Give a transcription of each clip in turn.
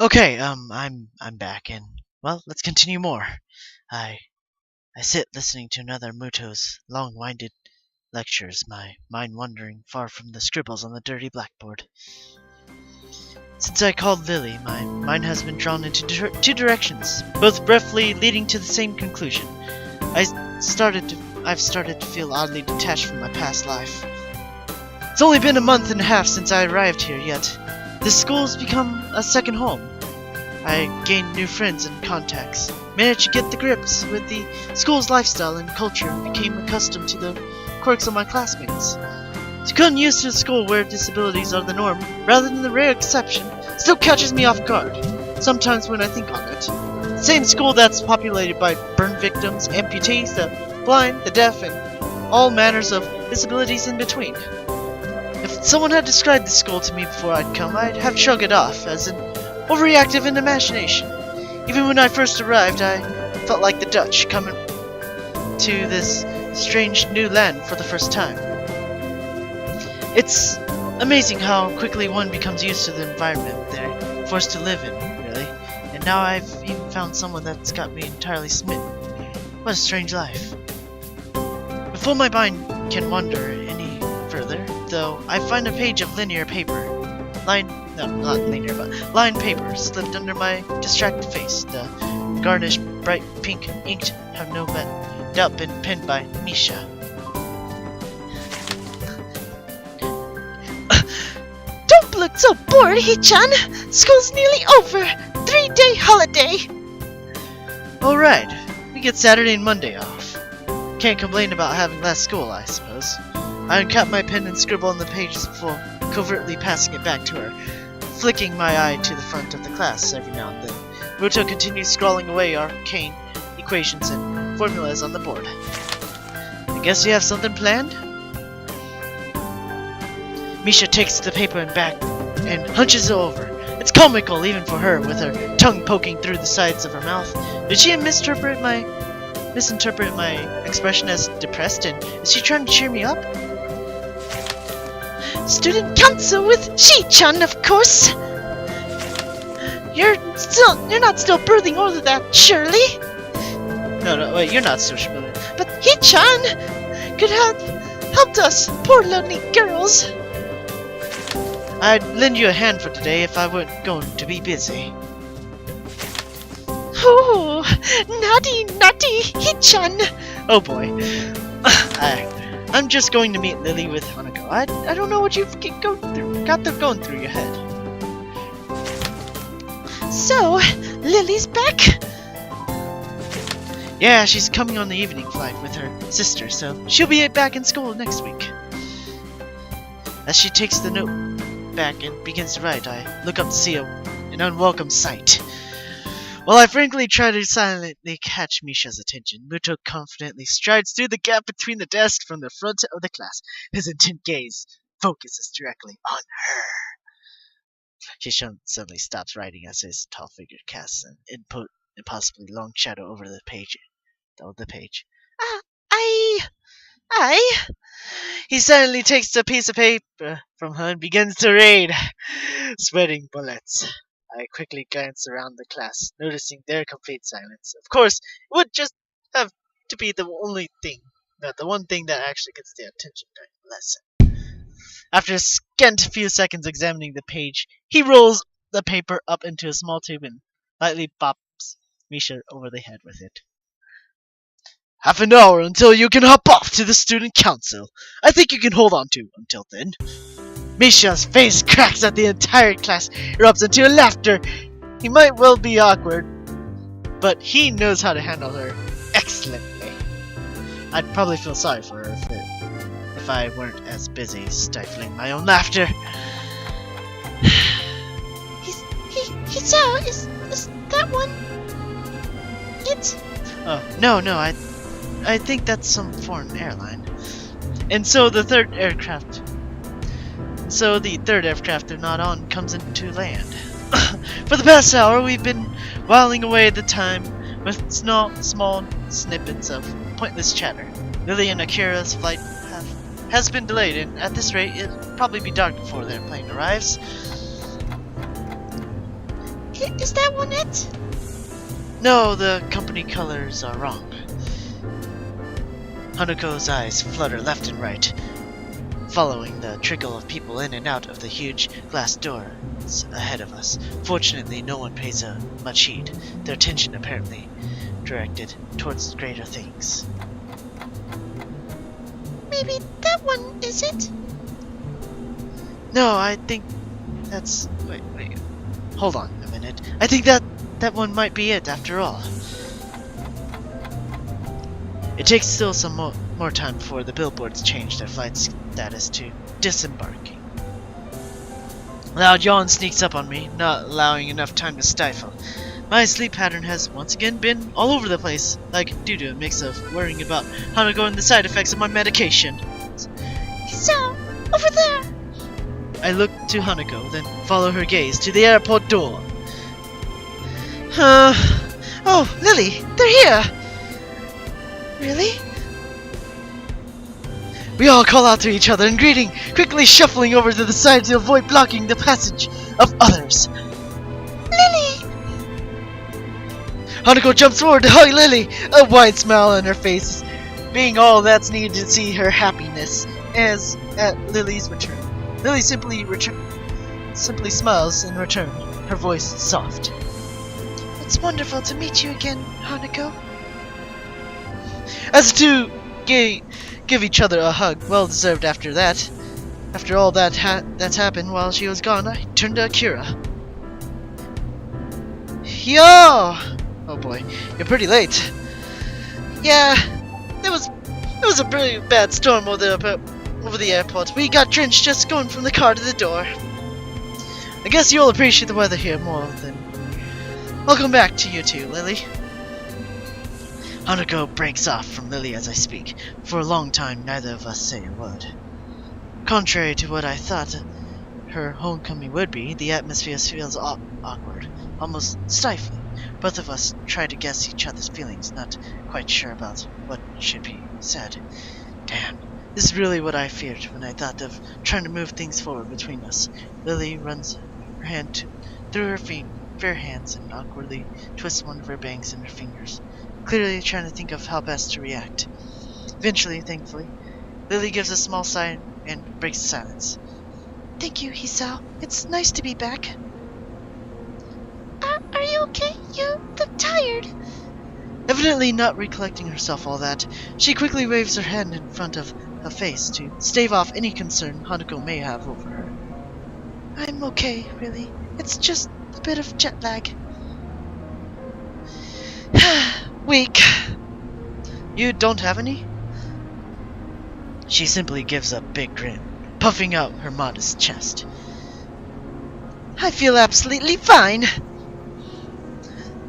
Okay, I'm back, and well, let's continue more. I I sit listening to another Muto's long-winded lectures, my mind wandering far from the scribbles on the dirty blackboard. Since I called Lilly, my mind has been drawn into two directions, both briefly leading to the same conclusion. I've started to feel oddly detached from my past life. It's only been a month and a half since I arrived here, yet this school's become a second home. I gained new friends and contacts, managed to get the grips with the school's lifestyle and culture, and became accustomed to the quirks of my classmates. Tsu-Kun used to a school where disabilities are the norm, rather than the rare exception, still catches me off guard, sometimes when I think on it. The same school that's populated by burn victims, amputees, the blind, the deaf, and all manners of disabilities in between. If someone had described this school to me before I'd come, I'd have shrugged it off as an overreactive in imagination. Even when I first arrived, I felt like the Dutch coming to this strange new land for the first time. It's amazing how quickly one becomes used to the environment they're forced to live in, really. And now I've even found someone that's got me entirely smitten. What a strange life. Before my mind can wander any further, though, I find a page of linear paper. Lined paper slipped under my distracted face. The garnished bright pink inked have no doubt been penned by Misha. Don't look so bored, Hee-chan. School's nearly over. 3-day holiday. Alright, we get Saturday and Monday off. Can't complain about having less school, I suppose. I uncap my pen and scribble on the pages before covertly passing it back to her, flicking my eye to the front of the class every now and then. Muto continues scrawling away arcane equations and formulas on the board. I guess you have something planned? Misha takes the paper and back and hunches it over. It's comical even for her, with her tongue poking through the sides of her mouth. Did she misinterpret my expression as depressed, and is she trying to cheer me up? Student council with Shi-chan, of course. You're not still birthing all of that, surely? No, wait, you're not social. But Hee-chan could have helped us, poor lonely girls. I'd lend you a hand for today if I weren't going to be busy. Oh, naughty Hee-chan. Oh boy. I'm just going to meet Lilly with Hanako. I don't know what you've got going through your head. So, Lily's back? Yeah, she's coming on the evening flight with her sister, so she'll be back in school next week. As she takes the note back and begins to write, I look up to see an unwelcome sight. While I frankly try to silently catch Misha's attention, Muto confidently strides through the gap between the desks from the front of the class. His intent gaze focuses directly on her. She suddenly stops writing as his tall figure casts an impossibly long shadow over the page. I... He suddenly takes a piece of paper from her and begins to read, sweating bullets. I quickly glance around the class, noticing their complete silence. Of course, it would just have to be the one thing that actually gets their attention during the lesson. After a scant few seconds examining the page, he rolls the paper up into a small tube and lightly bops Misha over the head with it. Half an hour until you can hop off to the student council. I think you can hold on to until then. Misha's face cracks as the entire class erupts into laughter. He might well be awkward, but he knows how to handle her excellently. I'd probably feel sorry for her if I weren't as busy stifling my own laughter. He's out. Is that one? It's... Oh, no, I think that's some foreign airline. And so the third aircraft they're not on comes into land. For the past hour, we've been whiling away the time with small snippets of pointless chatter. Lilly and Akira's flight has been delayed, and at this rate, it'll probably be dark before their plane arrives. Is that one it? No, the company colors are wrong. Hanuko's eyes flutter left and right, following the trickle of people in and out of the huge glass doors ahead of us. Fortunately, no one pays much heed, their attention apparently directed towards greater things. Maybe that one is it? No, I think that's... Wait. Hold on a minute. I think that one might be it after all. It takes still some more time before the billboards change their flight status to disembarking. Loud yawn sneaks up on me, not allowing enough time to stifle. My sleep pattern has once again been all over the place, like due to a mix of worrying about Hanuko and the side effects of my medication. So, over there! I look to Hanuko, then follow her gaze to the airport door. Oh, Lily, they're here! Really? We all call out to each other in greeting, quickly shuffling over to the side to avoid blocking the passage of others. Lily! Hanuko jumps forward to hug Lily, a wide smile on her face, being all that's needed to see her happiness as at Lily's return. Lily simply smiles in return, her voice soft. It's wonderful to meet you again, Hanuko. As the two give each other a hug, well deserved after that. After all that's happened while she was gone, I turned to Akira. Yo! Oh boy, you're pretty late. Yeah, there was a pretty bad storm over the airport. We got drenched just going from the car to the door. I guess you'll appreciate the weather here more than... I'll come back to you too, Lily. Hanuko breaks off from Lily as I speak. For a long time, neither of us say a word. Contrary to what I thought her homecoming would be, the atmosphere feels awkward, almost stifling. Both of us try to guess each other's feelings, not quite sure about what should be said. Damn, this is really what I feared when I thought of trying to move things forward between us. Lily runs her hand through her fair hands and awkwardly twists one of her bangs in her fingers, clearly trying to think of how best to react. Eventually, thankfully, Lily gives a small sigh and breaks the silence. Thank you, Hisao. It's nice to be back. Are you okay? You look tired. Evidently not recollecting herself all that, she quickly waves her hand in front of her face to stave off any concern Hanuko may have over her. I'm okay, really. It's just a bit of jet lag. Weak. You don't have any? She simply gives a big grin, puffing out her modest chest. I feel absolutely fine.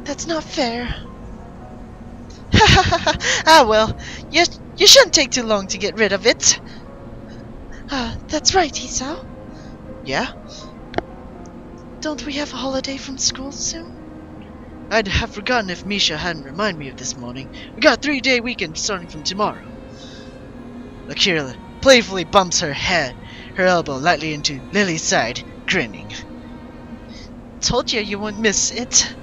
That's not fair. Ah well, you shouldn't take too long to get rid of it. That's right, Hisao. Yeah? Don't we have a holiday from school soon? I'd have forgotten if Misha hadn't reminded me of this morning. We got a 3-day weekend starting from tomorrow. Akira playfully bumps her elbow lightly into Lily's side, grinning. Told you wouldn't miss it.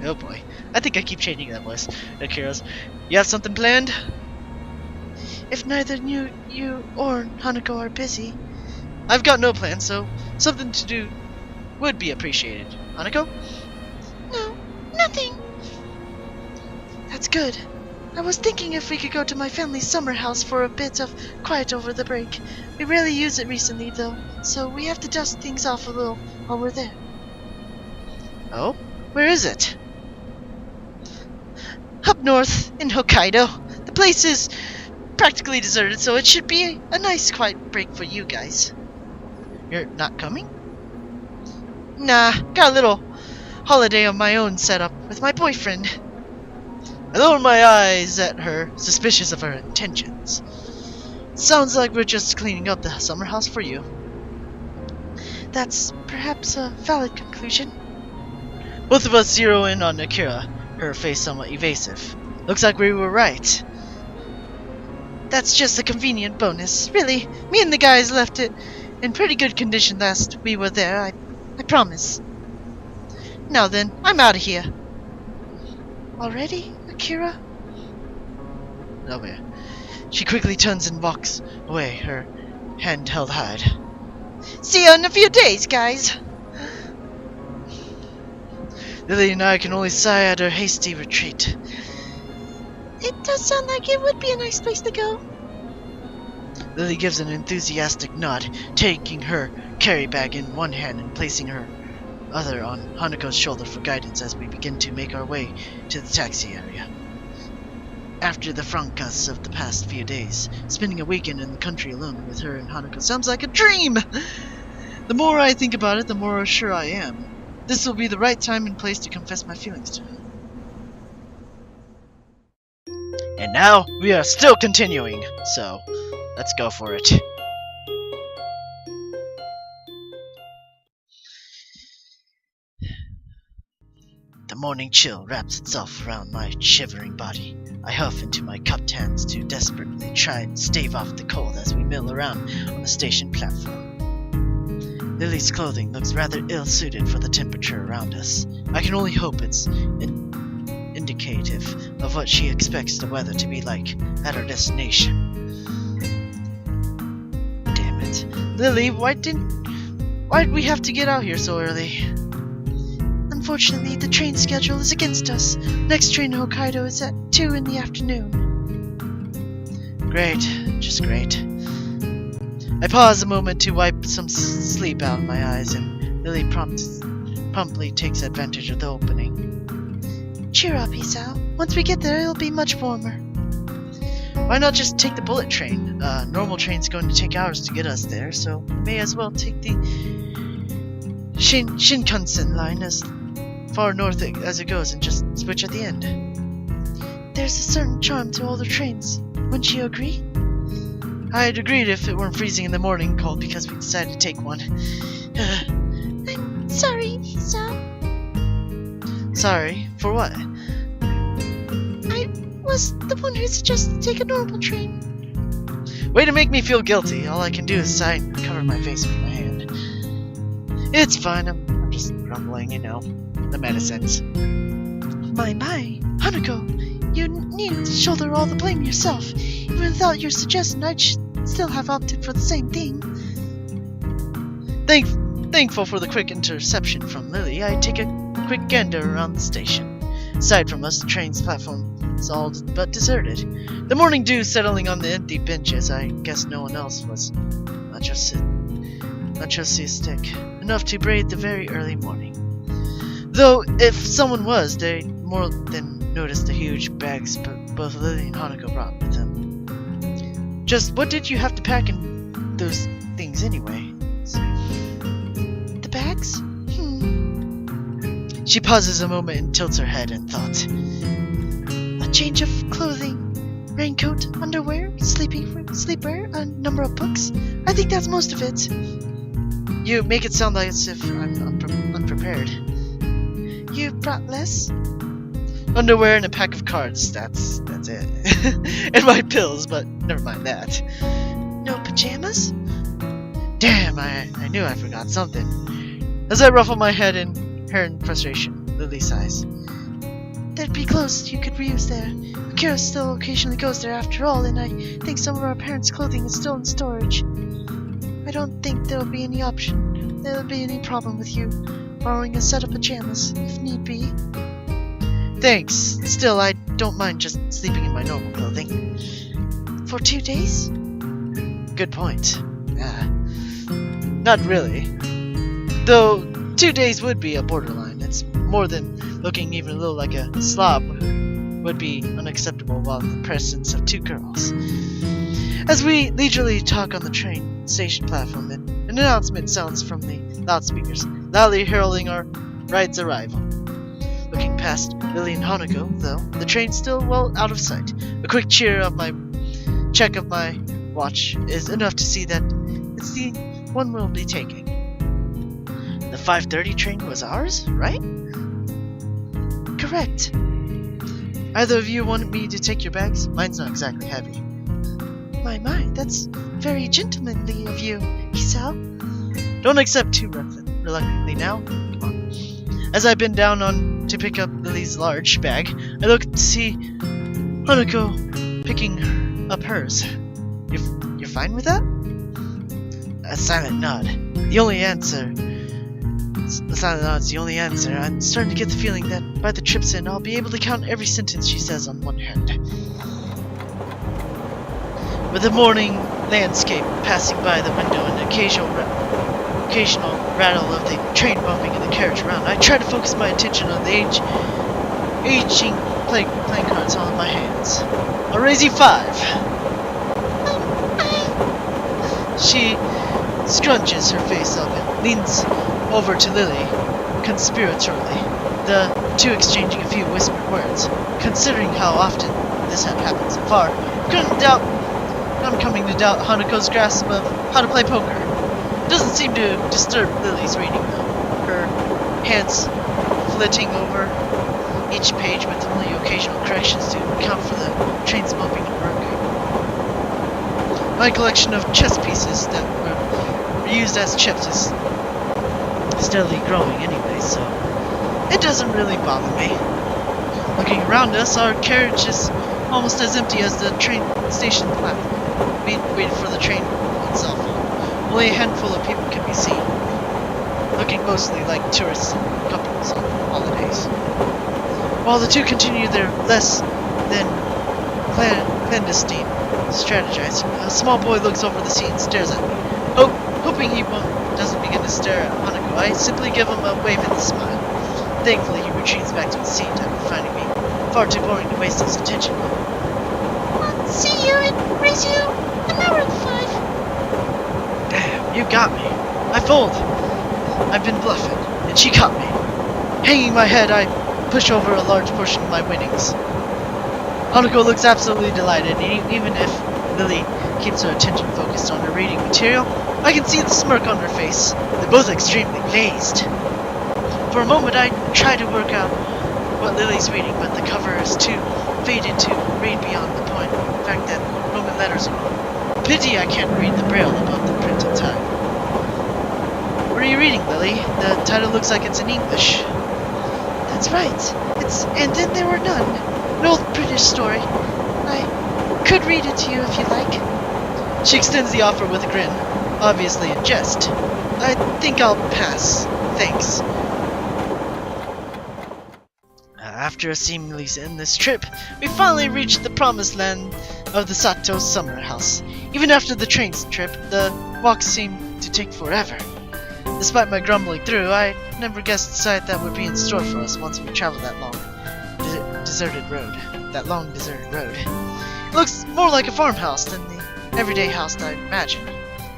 Oh boy, I think I keep changing that voice. Akira's, you have something planned? If neither you or Hanuko are busy. I've got no plans, so something to do would be appreciated. Hanuko? No, nothing. That's good. I was thinking if we could go to my family's summer house for a bit of quiet over the break. We rarely use it recently, though, so we have to dust things off a little while we're there. Oh? Where is it? Up north, in Hokkaido. The place is practically deserted, so it should be a nice quiet break for you guys. You're not coming? Nah, got a little holiday of my own set up with my boyfriend. I lower my eyes at her, suspicious of her intentions. Sounds like we're just cleaning up the summer house for you. That's perhaps a valid conclusion. Both of us zero in on Akira, her face somewhat evasive. Looks like we were right. That's just a convenient bonus. Really, me and the guys left it in pretty good condition last we were there, I promise. Now then, I'm out of here. Already, Akira? Oh yeah. She quickly turns and walks away, her hand held high. See you in a few days, guys. Lilly and I can only sigh at her hasty retreat. It does sound like it would be a nice place to go. Lilly gives an enthusiastic nod, taking her carry bag in one hand and placing her other on Hanako's shoulder for guidance as we begin to make our way to the taxi area. After the fracas of the past few days, spending a weekend in the country alone with her and Hanako sounds like a dream! The more I think about it, the more sure I am. This will be the right time and place to confess my feelings to her. And now, we are still continuing, so let's go for it. The morning chill wraps itself around my shivering body. I huff into my cupped hands to desperately try and stave off the cold as we mill around on the station platform. Lily's clothing looks rather ill-suited for the temperature around us. I can only hope it's indicative of what she expects the weather to be like at our destination. Damn it. Lily, why'd we have to get out here so early? Unfortunately, the train schedule is against us. Next train to Hokkaido is at 2 in the afternoon. Great, just great. I pause a moment to wipe some sleep out of my eyes, and Lily promptly takes advantage of the opening. Cheer up, Isao. Once we get there, it'll be much warmer. Why not just take the bullet train? Normal train's going to take hours to get us there, so we may as well take the Shinkansen line as far north as it goes and just switch at the end. There's a certain charm to older trains. Wouldn't you agree? I'd agreed if it weren't freezing in the morning cold because we decided to take one. I'm sorry, Isao. Sorry? For what? I was the one who suggested to take a normal train. Way to make me feel guilty. All I can do is sigh and cover my face with my hand. It's fine, I'm just grumbling, the medicines. My, Hanako, you need to shoulder all the blame yourself. Even without your suggestion, I'd still have opted for the same thing. Thankful for the quick interception from Lily, I take a quick gander around the station. Aside from us, the train's platform is all but deserted. The morning dew settling on the empty benches. I guess no one else was enthusiastic enough to brave the very early morning. Though, if someone was, they more than noticed the huge bags both Lily and Hanako brought with them. Just what did you have to pack in those things anyway? The bags? She pauses a moment and tilts her head in thought. A change of clothing, raincoat, underwear, sleepwear, a number of books. I think that's most of it. You make it sound like as if I'm unprepared. You brought less? Underwear and a pack of cards, that's it. And my pills, but never mind that. No pajamas? Damn, I knew I forgot something. As I ruffle my head in hair in frustration, Lily sighs. There'd be clothes you could reuse there. Akira still occasionally goes there after all, and I think some of our parents' clothing is still in storage. I don't think there'll be any problem with you borrowing a set of pajamas, if need be. Thanks. Still, I don't mind just sleeping in my normal clothing. For 2 days? Good point. Not really. Though 2 days would be a borderline. It's more than looking even a little like a slob would be unacceptable while in the presence of 2 girls. As we leisurely talk on the train station platform, an announcement sounds from the loudspeakers, loudly heralding our ride's arrival. Looking past Lily and Hanako, though, the train's still well out of sight. A quick check of my watch is enough to see that it's the one we'll be taking. The 5:30 train was ours, right? Correct. Either of you wanted me to take your bags? Mine's not exactly heavy. My, that's very gentlemanly of you, Isao. Don't accept too reluctantly now. Come on. As I bend down on to pick up Lily's large bag, I look to see Hanako picking up hers. You're fine with that? A silent nod. The silent nod's the only answer. I'm starting to get the feeling that by the trip's end, I'll be able to count every sentence she says on one hand. With the morning landscape passing by the window and occasional rattle of the train bumping and the carriage around, I try to focus my attention on the aging playing cards all in my hands. I'll raise you 5. She scrunches her face up and leans over to Lily conspiratorially, the two exchanging a few whispered words. Considering how often this had happened so far, I'm coming to doubt Hanako's grasp of how to play poker. It doesn't seem to disturb Lily's reading though, her hands flitting over each page with only occasional corrections to account for the trains bumping and broken. My collection of chess pieces that were used as chips is steadily growing anyway, so it doesn't really bother me. Looking around us, our carriage is almost as empty as the train station platform. We waited for the train itself. Only a handful of people can be seen, looking mostly like tourists and couples on holidays. While the two continue their less than clandestine strategizing, a small boy looks over the seat and stares at me. Hoping he doesn't begin to stare at Hanako, I simply give him a wave and a smile. Thankfully, he retreats back to his seat after finding me far too boring to waste his attention on. I'll see you and raise you an hour and 5. Damn, you got me. I fold. I've been bluffing, and she caught me. Hanging my head, I push over a large portion of my winnings. Hanako looks absolutely delighted, and even if Lily keeps her attention focused on her reading material, I can see the smirk on her face. They're both extremely pleased. For a moment, I try to work out what Lily's reading, but the cover is too faded to read beyond the point. In fact, that Roman letters are wrong. Pity I can't read the braille above the printed title. What are you reading, Lily? The title looks like it's in English. That's right. It's And Then There Were None. An old British story. I could read it to you if you like. She extends the offer with a grin, obviously in jest. I think I'll pass. Thanks. After a seemingly endless trip, we finally reached the promised land of the Sato summer house. Even after the train trip, the walk seemed to take forever. Despite my grumbling through, I never guessed the sight that would be in store for us once we traveled that long, deserted road. It looks more like a farmhouse than the everyday house that I'd imagined.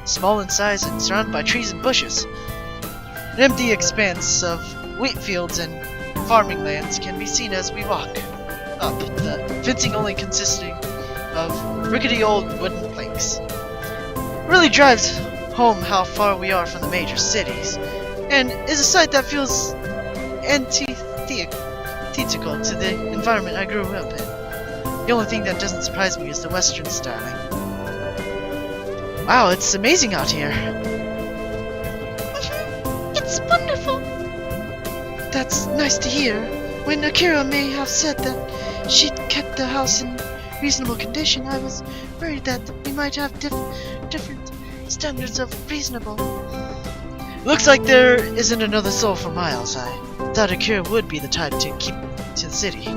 Small in size and surrounded by trees and bushes. An empty expanse of wheat fields and farming lands can be seen as we walk up, the fencing only consisting of rickety old wooden planks. It really drives home how far we are from the major cities, and is a sight that feels antithetical to the environment I grew up in. The only thing that doesn't surprise me is the Western styling. Wow, it's amazing out here. It's wonderful. That's nice to hear. When Akira may have said that she'd kept the house in reasonable condition, I was worried that we might have different standards of reasonable. Looks like there isn't another soul for miles. I thought Akira would be the type to keep to the city.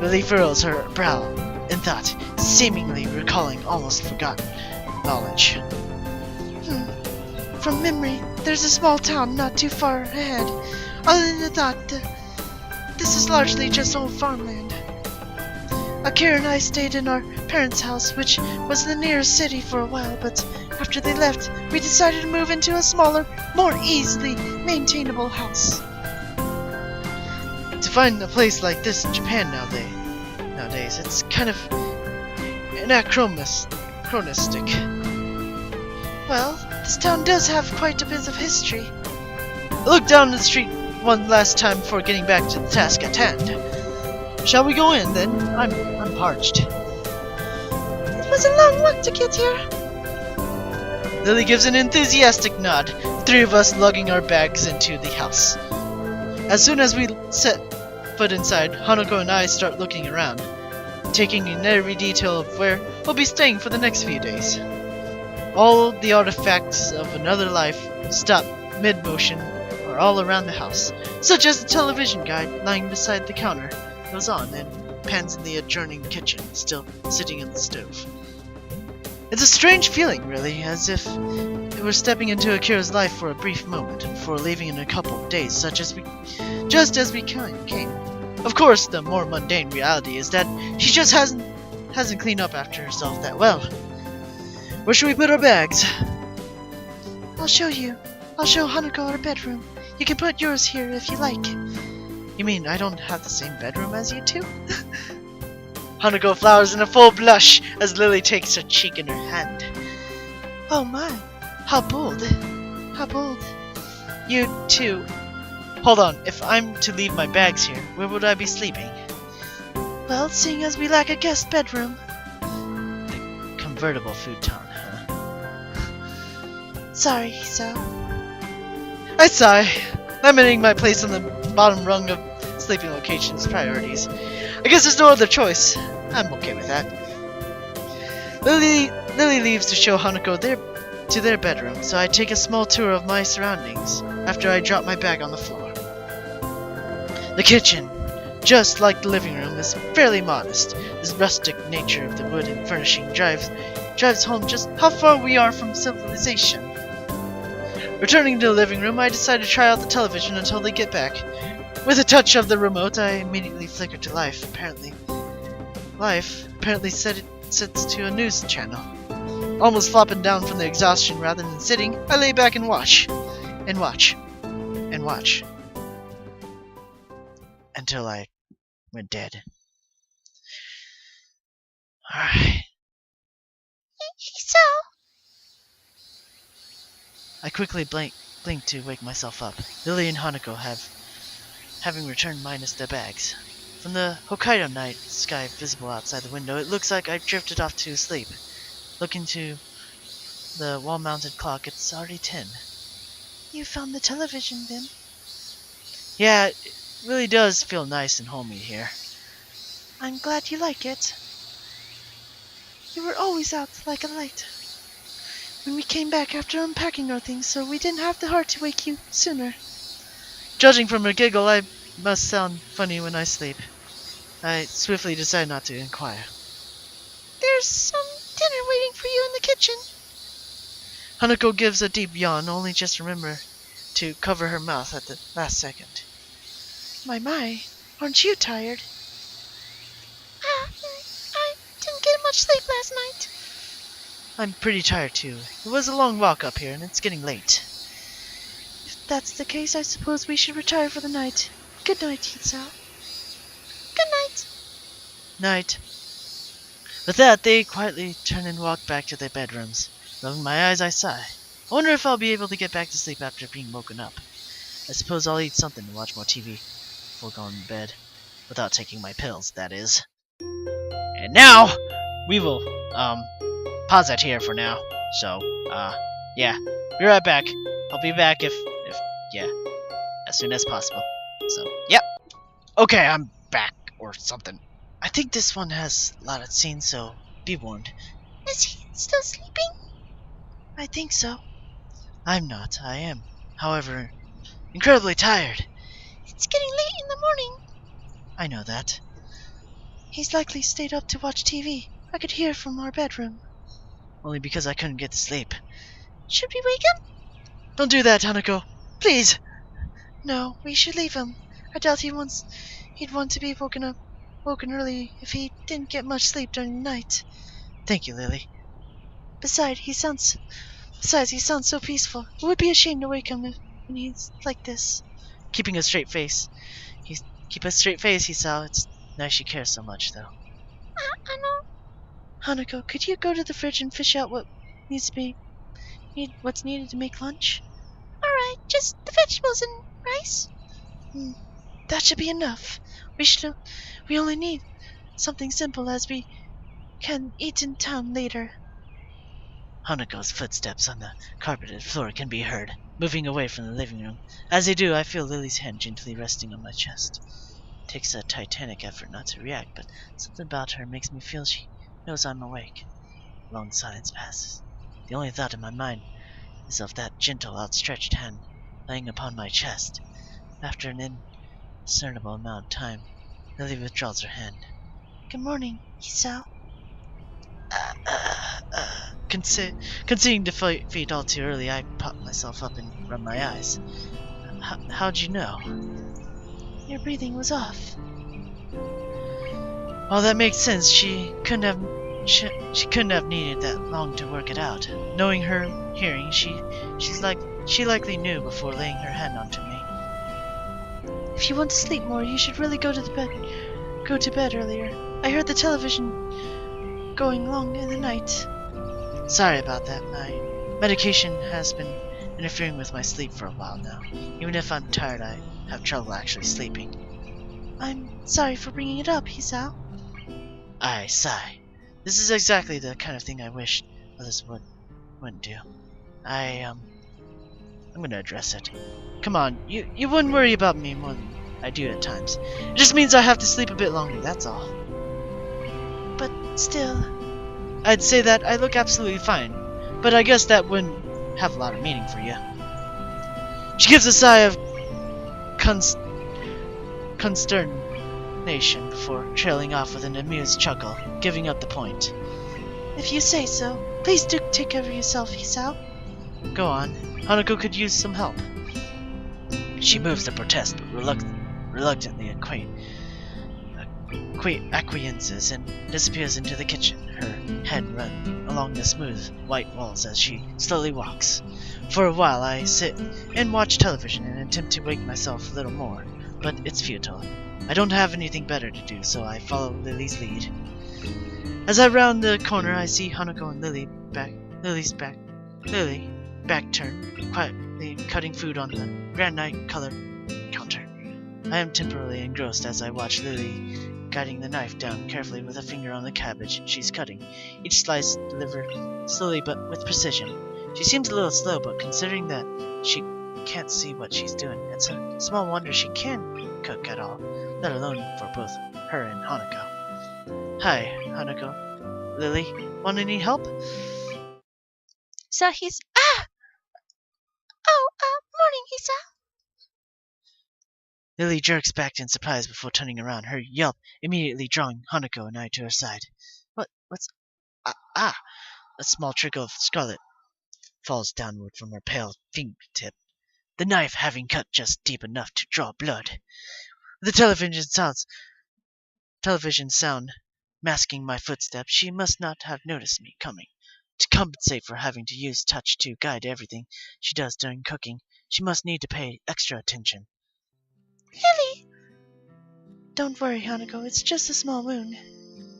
Lily furrows her brow in thought, seemingly recalling almost forgotten knowledge. From memory, there's a small town not too far ahead. Other than that, this is largely just old farmland. Akira and I stayed in our parents' house, which was the nearest city for a while, but after they left, we decided to move into a smaller, more easily maintainable house. To find a place like this in Japan nowadays, it's kind of anachronistic. Well, this town does have quite a bit of history. I looked down the street one last time before getting back to the task at hand. Shall we go in, then? I'm parched. It was a long walk to get here. Lily gives an enthusiastic nod, the three of us lugging our bags into the house. As soon as we set foot inside, Hanako and I start looking around, taking in every detail of where we'll be staying for the next few days. All the artifacts of another life stop mid-motion or all around the house, such as the television guide lying beside the counter goes on and pans in the adjoining kitchen, still sitting in the stove. It's a strange feeling, really, as if we were stepping into Akira's life for a brief moment before leaving in a couple of days, just as we came. Of course, the more mundane reality is that she just hasn't cleaned up after herself that well. Where should we put our bags? I'll show you. I'll show Hanako our bedroom. You can put yours here if you like. You mean I don't have the same bedroom as you two? Hanako flowers in a full blush as Lily takes her cheek in her hand. Oh my, how bold. How bold. You too. Hold on, if I'm to leave my bags here, where would I be sleeping? Well, seeing as we lack a guest bedroom. The convertible futon, huh? Sorry, so. I sigh, lamenting my place on the bottom rung of sleeping locations priorities. I guess there's no other choice. I'm okay with that. Lily leaves to show Hanako to their bedroom, so I take a small tour of my surroundings after I drop my bag on the floor. The kitchen, just like the living room, is fairly modest. This rustic nature of the wood and furnishing drives home just how far we are from civilization. Returning to the living room, I decide to try out the television until they get back. With a touch of the remote, I immediately flicker to life. Apparently sets to a news channel. Almost flopping down from the exhaustion rather than sitting, I lay back and watch. And watch. And watch. Until I went dead. Alright. So? I quickly blink to wake myself up. Lily and Hanako having returned minus their bags. From the Hokkaido night sky visible outside the window, it looks like I've drifted off to sleep. Looking to the wall-mounted clock, it's already 10. You found the television, then? Yeah, it really does feel nice and homey here. I'm glad you like it. You were always out like a light. When we came back after unpacking our things, so we didn't have the heart to wake you sooner. Judging from her giggle, I must sound funny when I sleep. I swiftly decide not to inquire. There's some dinner waiting for you in the kitchen. Hanako gives a deep yawn, only just remember to cover her mouth at the last second. My, aren't you tired? I didn't get much sleep last night. I'm pretty tired too. It was a long walk up here and it's getting late. If that's the case, I suppose we should retire for the night. Good night, Hitsu. Good night. Night. With that, they quietly turn and walk back to their bedrooms. Rubbing my eyes, I sigh. I wonder if I'll be able to get back to sleep after being woken up. I suppose I'll eat something and watch more TV before going to bed. Without taking my pills, that is. And now, we will, pause it here for now. So, yeah. Be right back. I'll be back if, as soon as possible. So, yep. Okay, I'm back, or something. I think this one has a lot of scenes, so be warned. Is he still sleeping? I think so. I'm not. I am. However, incredibly tired. It's getting late in the morning. I know that. He's likely stayed up to watch TV. I could hear from our bedroom. Only because I couldn't get to sleep. Should we wake him? Don't do that, Hanako. Please. No, we should leave him. I doubt he'd want to be woken early if he didn't get much sleep during the night. Thank you, Lily. Besides, he sounds so peaceful. It would be a shame to wake him when he's like this. Keep a straight face, he saw. It's nice you care so much, though. I know. Hanako, could you go to the fridge and fish out what's needed to make lunch? Alright, just the vegetables and rice? That should be enough. We only need something simple as we can eat in town later. Hanako's footsteps on the carpeted floor can be heard. moving away from the living room. As I do, I feel Lily's hand gently resting on my chest. It takes a titanic effort not to react, but something about her makes me feel she knows I'm awake. A long silence passes. The only thought in my mind is of that gentle, outstretched hand laying upon my chest. After an indiscernible amount of time, Lily withdraws her hand. Good morning, Hisao. Conceding defeat all too early, I pop myself up and rub my eyes. How'd you know? Your breathing was off. Well, that makes sense. She couldn't have needed that long to work it out. Knowing her hearing, she likely knew before laying her hand onto me. If you want to sleep more, you should really go to bed earlier. I heard the television going long in the night. Sorry about that. My medication has been interfering with my sleep for a while now. Even if I'm tired, I have trouble actually sleeping. I'm sorry for bringing it up, Hisao. I sigh. This is exactly the kind of thing I wish others wouldn't do. I'm gonna address it. Come on, you wouldn't worry about me more than I do at times. It just means I have to sleep a bit longer, that's all. But still... I'd say that I look absolutely fine, but I guess that wouldn't have a lot of meaning for you. She gives a sigh of consternation before trailing off with an amused chuckle, giving up the point. If you say so, please do take care of yourself, Hisao. Go on. Hanako could use some help. She moves to protest, but reluctantly acquiesces and disappears into the kitchen, her head run along the smooth white walls as she slowly walks. For a while I sit and watch television and attempt to wake myself a little more, but it's futile. I don't have anything better to do, so I follow Lily's lead. As I round the corner, I see Hanako and Lily back turned, quietly cutting food on the granite-colored counter. I am temporarily engrossed as I watch Lily guiding the knife down carefully with a finger on the cabbage she's cutting, each slice delivered slowly but with precision. She seems a little slow, but considering that she can't see what she's doing, it's a small wonder she can cook at all, let alone for both her and Hanako. Hi, Hanako. Lily, want any help? Sahis. Ah! Oh, morning, Hisao. Lily jerks back in surprise before turning around, her yelp immediately drawing Hanako and I to her side. What's... A small trickle of scarlet falls downward from her pale fingertip, the knife having cut just deep enough to draw blood. The television sound masking my footsteps, she must not have noticed me coming. To compensate for having to use touch to guide everything she does during cooking, she must need to pay extra attention. Lily! Don't worry, Hanako, it's just a small wound.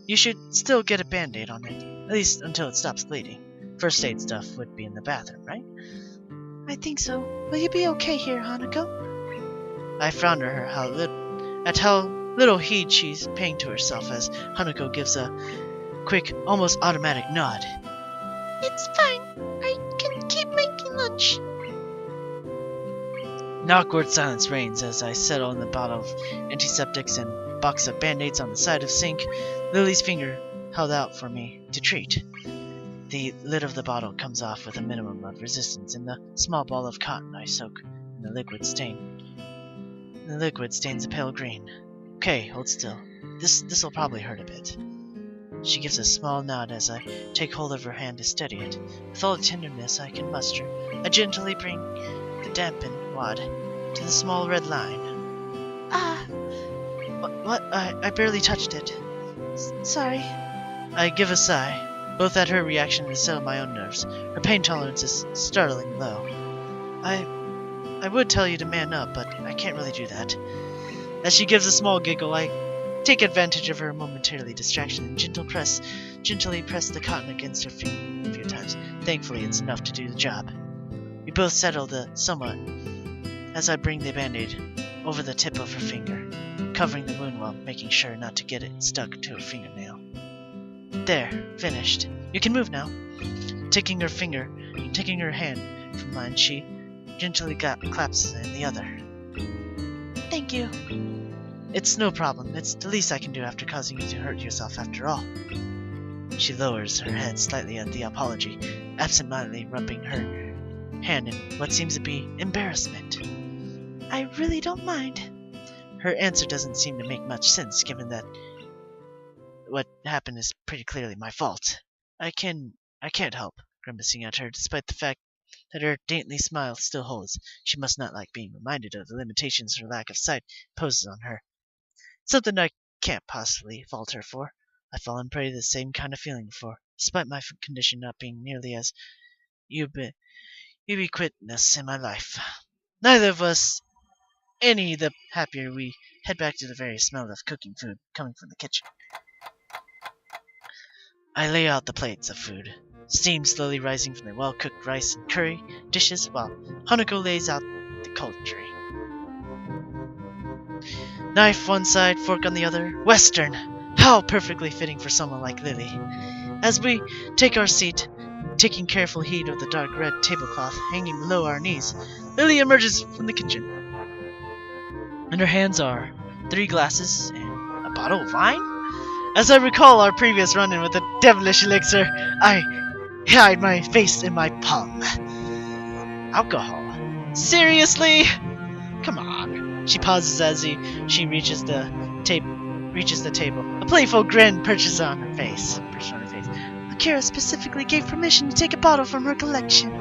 You should still get a band-aid on it, at least until it stops bleeding. First aid stuff would be in the bathroom, right? I think so. Will you be okay here, Hanako? I frown at her at how little heed she's paying to herself as Hanako gives a quick, almost automatic nod. It's fine. I can keep making lunch. An awkward silence reigns as I settle in the bottle of antiseptics and box of band-aids on the side of sink, Lily's finger held out for me to treat. The lid of the bottle comes off with a minimum of resistance, and the small ball of cotton I soak in the liquid stain. The liquid stains a pale green. Okay, hold still. This'll probably hurt a bit. She gives a small nod as I take hold of her hand to steady it. With all the tenderness I can muster, I gently bring the dampened wad to the small red line. What? I barely touched it. Sorry. I give a sigh, both at her reaction and so my own nerves. Her pain tolerance is startlingly low. I would tell you to man up, but I can't really do that. As she gives a small giggle, I take advantage of her momentary distraction and gently press the cotton against her finger a few times. Thankfully, it's enough to do the job. We both settle somewhat as I bring the band-aid over the tip of her finger, covering the wound while making sure not to get it stuck to her fingernail. There, finished. You can move now. Taking her hand from mine, she gently claps in the other. Thank you. It's no problem. It's the least I can do after causing you to hurt yourself after all. She lowers her head slightly at the apology, absentmindedly rubbing her hand in what seems to be embarrassment. I really don't mind. Her answer doesn't seem to make much sense, given that what happened is pretty clearly my fault. I can't help grimacing at her, despite the fact that her dainty smile still holds. She must not like being reminded of the limitations her lack of sight poses on her. Something I can't possibly fault her for. I've fallen prey to the same kind of feeling before, despite my condition not being nearly as ubiquitous in my life. Neither of us any the happier we head back to the very smell of cooking food coming from the kitchen. I lay out the plates of food, steam slowly rising from the well-cooked rice and curry dishes while Hanako lays out the cutlery. Knife one side, fork on the other. Western! How perfectly fitting for someone like Lily. As we take our seat, taking careful heed of the dark red tablecloth hanging below our knees, Lily emerges from the kitchen. In her hands are 3 glasses and a bottle of wine? As I recall our previous run-in with the devilish elixir, I hide my face in my palm. Alcohol? Seriously? Come on. She pauses as she reaches the table. A playful grin perches on her face. Akira specifically gave permission to take a bottle from her collection.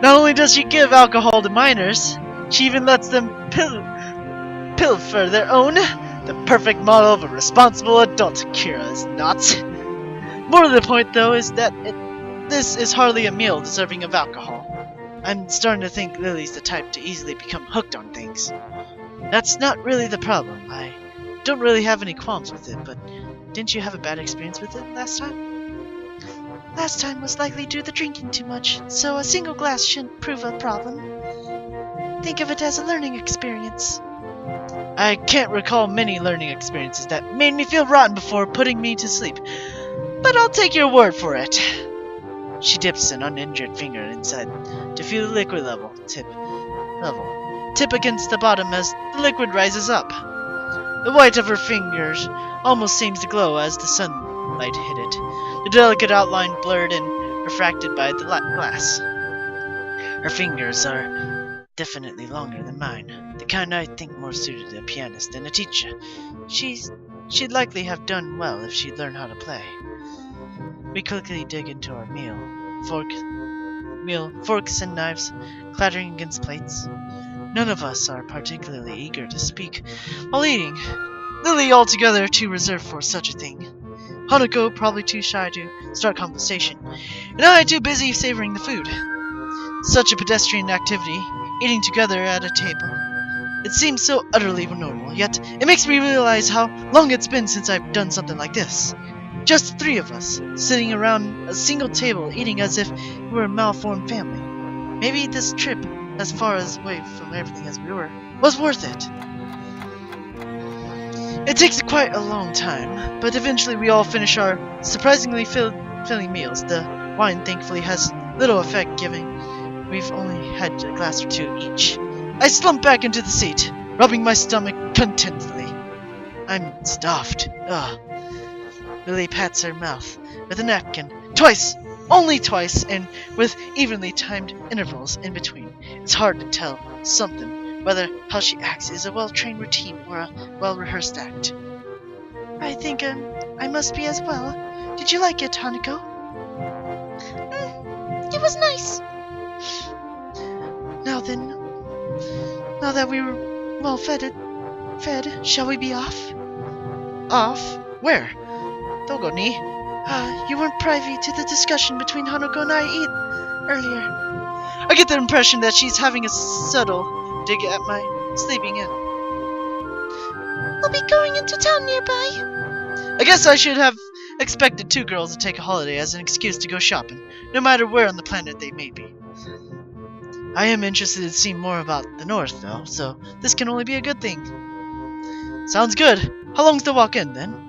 Not only does she give alcohol to minors, she even lets them pilfer their own. The perfect model of a responsible adult, Akira is not. More to the point, though, is that this is hardly a meal deserving of alcohol. I'm starting to think Lily's the type to easily become hooked on things. That's not really the problem. I don't really have any qualms with it, but didn't you have a bad experience with it last time? Last time was likely due to drinking too much, so a single glass shouldn't prove a problem. Think of it as a learning experience. I can't recall many learning experiences that made me feel rotten before putting me to sleep, but I'll take your word for it. She dips an uninjured finger inside to feel the liquid level. Tip against the bottom as the liquid rises up. The white of her fingers almost seems to glow as the sunlight hit it, the delicate outline blurred and refracted by the glass. Her fingers are definitely longer than mine, the kind I think more suited to a pianist than a teacher. She'd likely have done well if she'd learned how to play. We quickly dig into our meal, forks and knives clattering against plates. None of us are particularly eager to speak while eating. Lily altogether too reserved for such a thing. Hanako probably too shy to start conversation, and I too busy savoring the food. Such a pedestrian activity, eating together at a table. It seems so utterly normal, yet it makes me realize how long it's been since I've done something like this. Just the 3 of us, sitting around a single table, eating as if we were a malformed family. Maybe this trip, as far away from everything as we were, was worth it. It takes quite a long time, but eventually we all finish our surprisingly filling meals. The wine thankfully has little effect, given we've only had a glass or 2 each. I slump back into the seat, rubbing my stomach contentedly. I'm stuffed. Ugh. Lily pats her mouth with a napkin. Twice! Only twice, and with evenly timed intervals in between. It's hard to tell something, whether how she acts is a well-trained routine or a well-rehearsed act. I think I must be as well. Did you like it, Hanako? It was nice. Now then, now that we were well fed, shall we be off? Off? Where? Dogo ni? You weren't privy to the discussion between Hanako and I earlier. I get the impression that she's having a subtle dig at my sleeping in. We'll be going into town nearby. I guess I should have expected 2 girls to take a holiday as an excuse to go shopping, no matter where on the planet they may be. I am interested to see more about the north, though, so this can only be a good thing. Sounds good. How long's the walk in, then?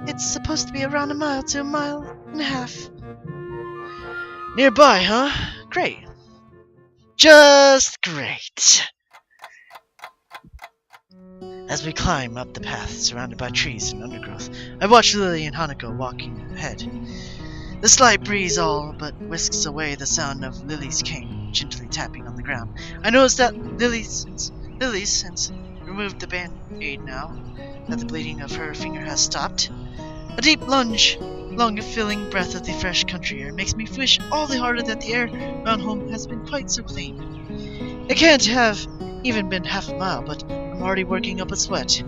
It's supposed to be around a mile to a mile and a half. Nearby, huh? Great. Just great. As we climb up the path, surrounded by trees and undergrowth, I watch Lilly and Hanako walking ahead. The slight breeze all but whisks away the sound of Lily's cane gently tapping on the ground. I notice that Lily's since removed the band-aid now that the bleeding of her finger has stopped. A deep lunge, long-filling breath of the fresh country air makes me wish all the harder that the air around home has been quite so clean. It can't have even been half a mile, but I'm already working up a sweat.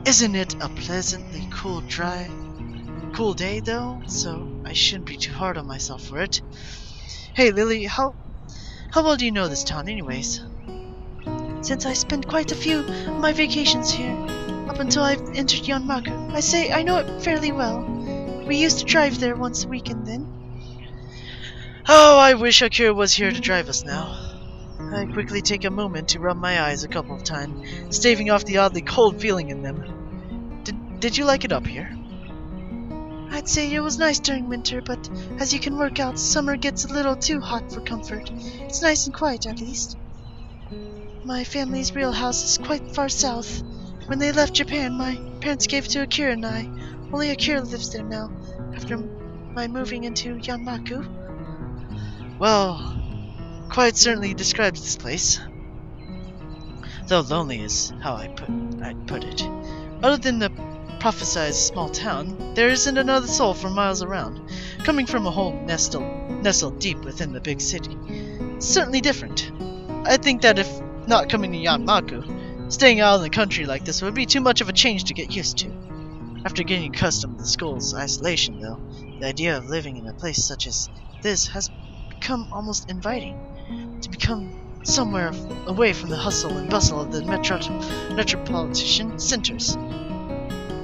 Isn't it a pleasantly cool day though? So I shouldn't be too hard on myself for it. Hey Lily, how well do you know this town anyways? Since I spent quite a few of my vacations here, up until I've entered Yanmaku, I say I know it fairly well. We used to drive there once a weekend then. Oh, I wish Akira was here to drive us now. I quickly take a moment to rub my eyes a couple of times, staving off the oddly cold feeling in them. Did you like it up here? I'd say it was nice during winter, but as you can work out, summer gets a little too hot for comfort. It's nice and quiet, at least. My family's real house is quite far south. When they left Japan, my parents gave it to Akira and I. Only Akira lives there now, after my moving into Yanmaku. Well, quite certainly describes this place. Though lonely is how I'd put it. Other than the prophesied small town, there isn't another soul for miles around, coming from a home nestled deep within the big city. It's certainly different. I think that if not coming to Yanmaku, staying out in the country like this would be too much of a change to get used to. After getting accustomed to the school's isolation, though, the idea of living in a place such as this has become almost inviting. To become somewhere away from the hustle and bustle of the metropolitan centers.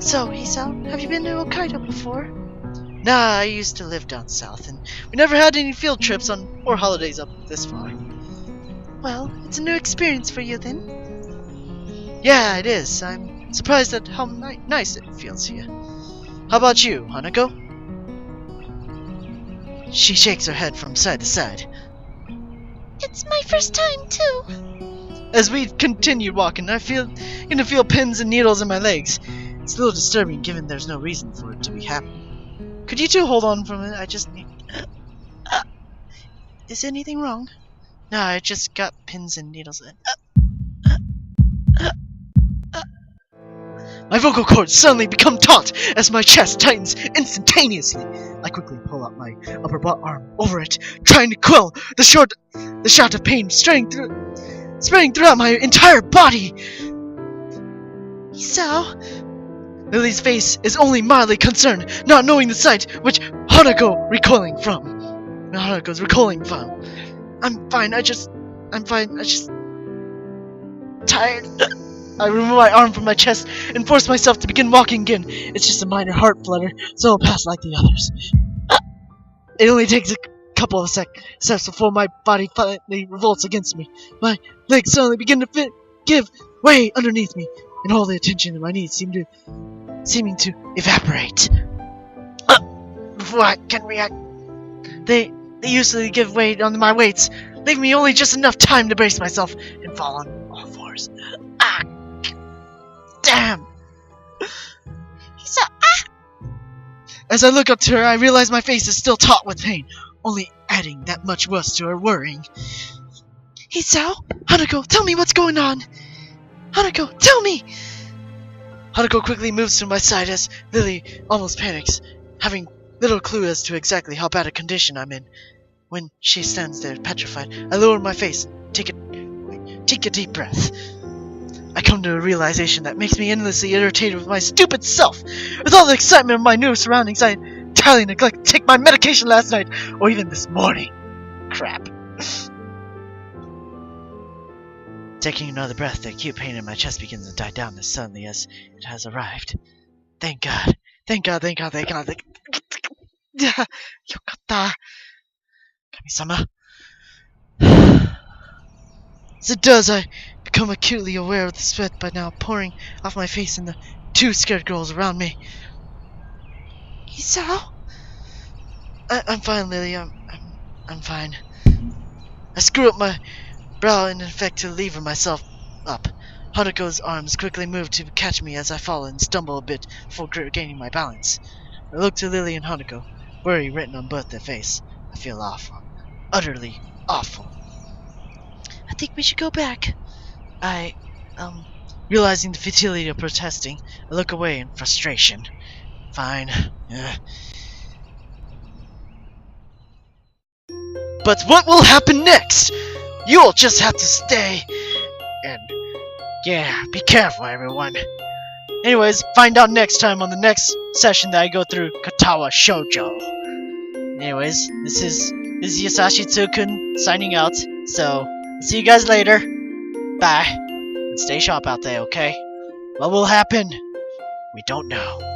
So, Hisao, have you been to Hokkaido before? Nah, I used to live down south, and we never had any field trips or holidays up this far. Well, it's a new experience for you then. Yeah, it is. I'm surprised at how nice it feels here. How about you, Hanako? She shakes her head from side to side. It's my first time, too. As we continue walking, I feel pins and needles in my legs. It's a little disturbing given there's no reason for it to be happening. Could you two hold on for a minute? I just need... Is anything wrong? No, I just got pins and needles. My vocal cords suddenly become taut as my chest tightens instantaneously. I quickly pull up my upper arm over it, trying to quell the shout of pain spreading throughout my entire body. Hisao? Lily's face is only mildly concerned, not knowing the sight which Hanako's recoiling from. I'm fine, tired. I remove my arm from my chest and force myself to begin walking again. It's just a minor heart flutter, so I'll pass like the others. It only takes a couple of steps before my body finally revolts against me. My legs suddenly begin to give way underneath me, and all the attention in my knees seeming to evaporate. Before I can react, they usually give way under my weights, leaving me only just enough time to brace myself and fall on all fours. Damn! As I look up to her, I realize my face is still taut with pain, only adding that much worse to her worrying. Hisao? Hanako, tell me what's going on! Hanako, tell me! Hanako quickly moves to my side as Lily almost panics, having little clue as to exactly how bad a condition I'm in. When she stands there petrified, I lower my face, take a deep breath. I come to a realization that makes me endlessly irritated with my stupid self. With all the excitement of my new surroundings, I entirely neglected to take my medication last night, or even this morning. Crap. Taking another breath, the acute pain in my chest begins to die down as suddenly as it has arrived. Thank God. Yokatta. Kami-sama. As it does, I become acutely aware of the sweat by now pouring off my face and the two scared girls around me. Hisao? I'm fine, Lily. I'm fine. I screw up my brow in effect to lever myself up. Haruko's arms quickly move to catch me as I fall and stumble a bit before gaining my balance. I look to Lilly and Haruko, worry written on both their face. I feel awful. Utterly awful. I think we should go back. Realizing the futility of protesting, I look away in frustration. Fine. But what will happen next? You'll just have to stay. And yeah, be careful, everyone. Anyways, find out next time on the next session that I go through Katawa Shoujo. Anyways, this is Yasashi Tsu-Kun signing out. So, see you guys later. Bye. And stay sharp out there, okay? What will happen? We don't know.